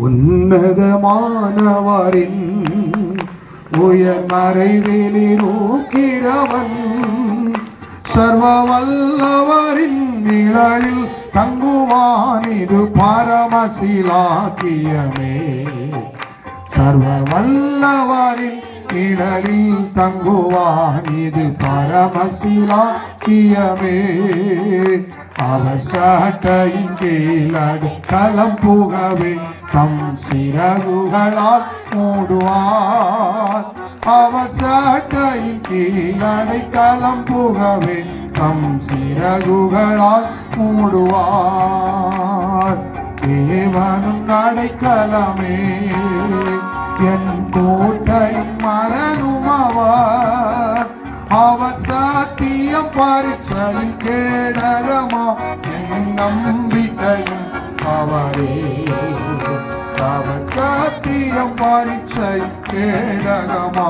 உன்னதமானவரின் உயர் மறைவிலில் ஊக்கிறவன் சர்வ வல்லவரின் நிழலில் தங்குவான் இது பரமசிலாக்கியமே. சர்வ வல்லவரின் நிழலில் தங்குவான் இது பரமசிலாக்கியமே. அவர் சாட்டையின் கீழடி களம் புகவே தம் சிறகுகளால் மூடுவார். அவர் சாட்டையின் கீழடை களம் புகவே தம் சிறகுகளால் மூடுவார். தேவனும் அடைக்கலமே என் கோட்டையின் மரணும் அவர். அவர் சத்தியம் பரீட்சையின் கேடகமா என் நம்பிக்கையும் அவரே. அவர் சத்தியம் பரீட்சை கேடகமா